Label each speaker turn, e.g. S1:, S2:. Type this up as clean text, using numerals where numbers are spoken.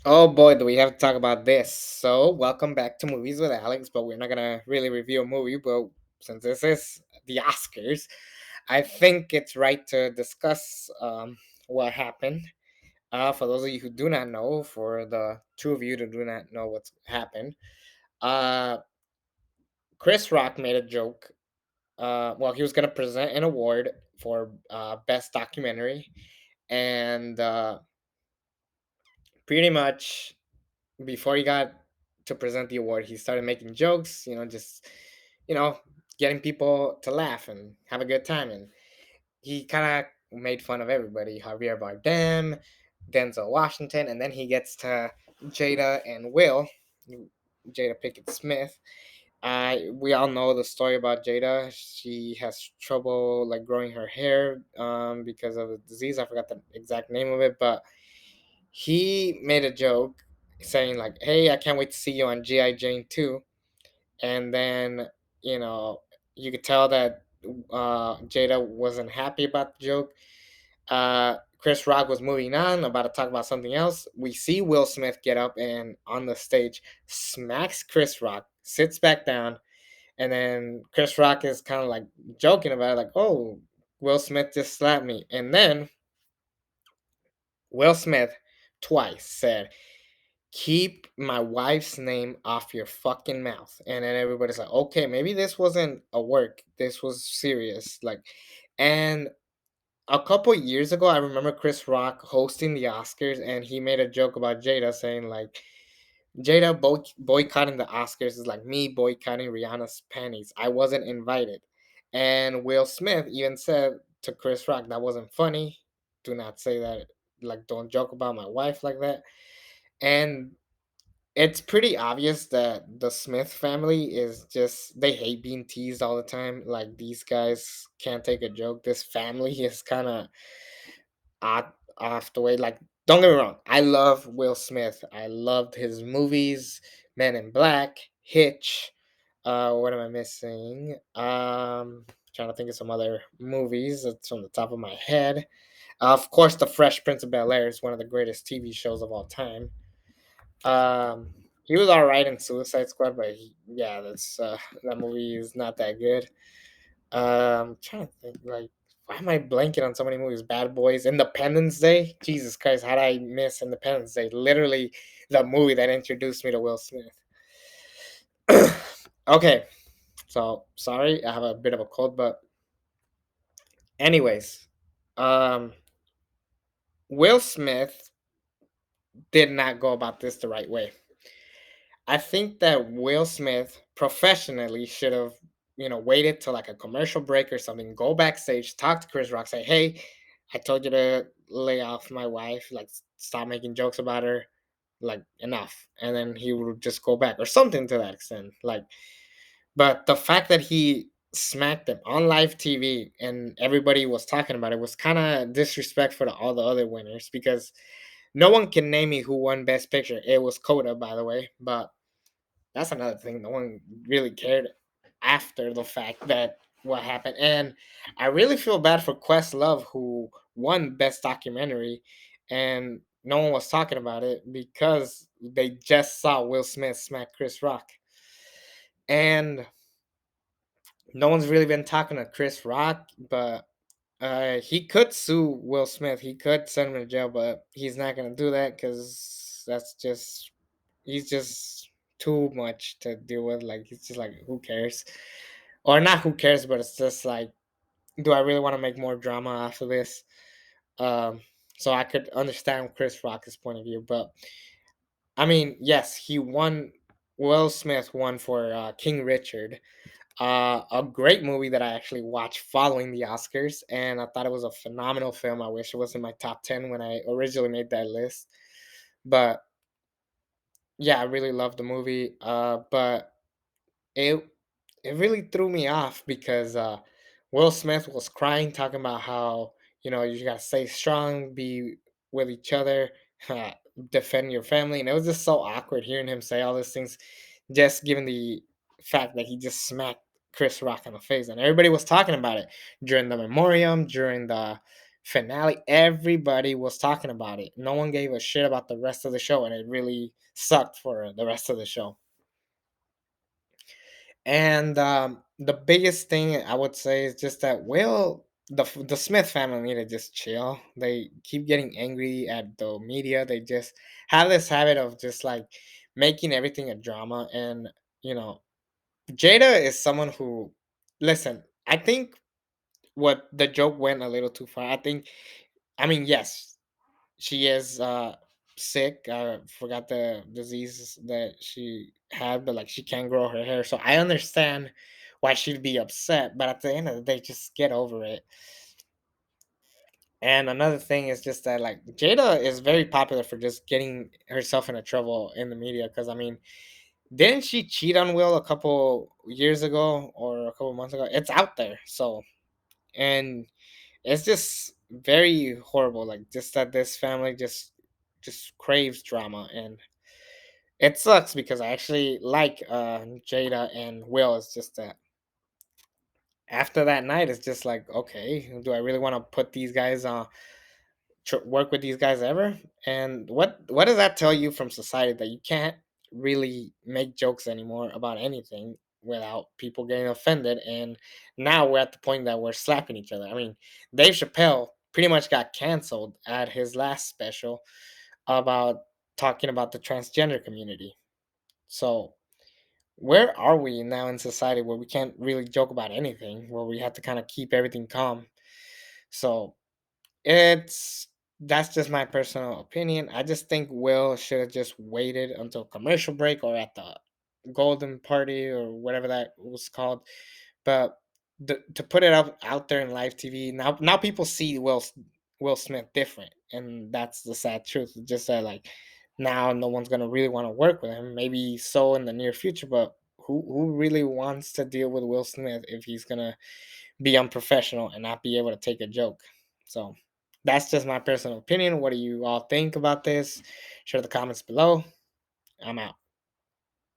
S1: Oh boy, do we have to talk about this. So, welcome back to Movies with Alex, but we're not gonna really review a movie, but since this is the Oscars, I think it's right to discuss what happened. For those of you who do not know, for the two of you who do not know what's happened, uh, Chris Rock made a joke. Well, he was gonna present an award for best documentary, and pretty much before he got to present the award, he started making jokes, just, you know, getting people to laugh and have a good time. And he kind of made fun of everybody: Javier Bardem, Denzel Washington, and then he gets to Jada and Will, Jada Pinkett Smith. We all know the story about Jada. She has trouble like growing her hair because of a disease. I forgot the exact name of it, but he made a joke saying like, "Hey, I can't wait to see you on GI Jane 2." And then you know you could tell that Jada wasn't happy about the joke. Chris Rock was moving on, about to talk about something else. We see Will Smith get up and on the stage smacks Chris Rock, sits back down, and then Chris Rock is kind of like joking about it, like, "Oh, Will Smith just slapped me," and then Will Smith twice said, "Keep my wife's name off your fucking mouth." And then everybody's like, "Okay, maybe this wasn't a work. This was serious." Like, and a couple years ago, I remember Chris Rock hosting the Oscars, and he made a joke about Jada, saying like, "Jada boycotting the Oscars is like me boycotting Rihanna's panties. I wasn't invited." And Will Smith even said to Chris Rock, "That wasn't funny. Do not say that. Like, don't joke about my wife like that." And it's pretty obvious that the Smith family is just, they hate being teased all the time. Like, these guys can't take a joke. This family is kind of odd off the way. Like, don't get me wrong, I love Will Smith. I loved his movies, Men in Black, Hitch. What am I missing? Trying to think of some other movies that's from the top of my head. Of course, The Fresh Prince of Bel Air is one of the greatest TV shows of all time. He was all right in Suicide Squad, but yeah, that movie is not that good. Trying to think, like, why am I blanking on so many movies? Bad Boys, Independence Day. Jesus Christ, how did I miss Independence Day? Literally, the movie that introduced me to Will Smith. Okay, so sorry, I have a bit of a cold, but anyways, um, Will Smith did not go about this the right way. I think that Will Smith professionally should have, waited till like a commercial break or something, go backstage, talk to Chris Rock, say, "Hey, I told you to lay off my wife, like, stop making jokes about her, like, enough." And then he would just go back or something to that extent. Like, but the fact that he smacked him on live TV and everybody was talking about it was kind of disrespectful to all the other winners, because no one can name me who won Best Picture. It was Coda, by the way, but that's another thing. No one really cared after the fact that what happened. And I really feel bad for Questlove, who won Best Documentary, and no one was talking about it because they just saw Will Smith smack Chris Rock. And no one's really been talking to Chris Rock, but he could sue Will Smith. He could send him to jail, but he's not gonna do that because he's just too much to deal with. Like, he's just like, who cares? Or not who cares, but it's just like, do I really want to make more drama after this? Um, so I could understand Chris Rock's point of view, but I mean, yes, he won. Will Smith won for King Richard, a great movie that I actually watched following the Oscars, and I thought it was a phenomenal film. I wish it was in my top 10 when I originally made that list, but yeah, I really loved the movie. But it it really threw me off because Will Smith was crying, talking about how, you gotta stay strong, be with each other, uh, defend your family, and it was just so awkward hearing him say all these things, just given the fact that he just smacked Chris Rock in the face, and everybody was talking about it during the memoriam, during the finale, everybody was talking about it. No one gave a shit about the rest of the show, and it really sucked for the rest of the show. And the biggest thing I would say is just that Will, the Smith family need to just chill. They keep getting angry at the media. They just have this habit of just like making everything a drama. And you know, Jada is someone who, listen. I think what the joke went a little too far. I mean, yes, she is sick. I forgot the disease that she had, but like she can't grow her hair. So I understand why she'd be upset, but at the end of the day, just get over it. And another thing is just that like Jada is very popular for just getting herself into trouble in the media. Because I mean, didn't she cheat on Will a couple years ago or a couple months ago? It's out there. So, and it's just very horrible. Like just that this family just craves drama, and it sucks because I actually like Jada and Will. It's just that after that night, it's just like, okay, do I really want to put these guys work with these guys ever? And what does that tell you from society, that you can't really make jokes anymore about anything without people getting offended? And now we're at the point that we're slapping each other. I mean, Dave Chappelle pretty much got canceled at his last special about talking about the transgender community. So where are we now in society where we can't really joke about anything, where we have to kind of keep everything calm? So it's that's just my personal opinion. I just think Will should have just waited until commercial break or at the golden party or whatever that was called. But to put it out there in live TV, now people see Will Smith different, and that's the sad truth. It's just that like now no one's gonna really want to work with him. Maybe so in the near future, but who really wants to deal with Will Smith if he's gonna be unprofessional and not be able to take a joke? So that's just my personal opinion. What do you all think about this? Share the comments below. I'm out.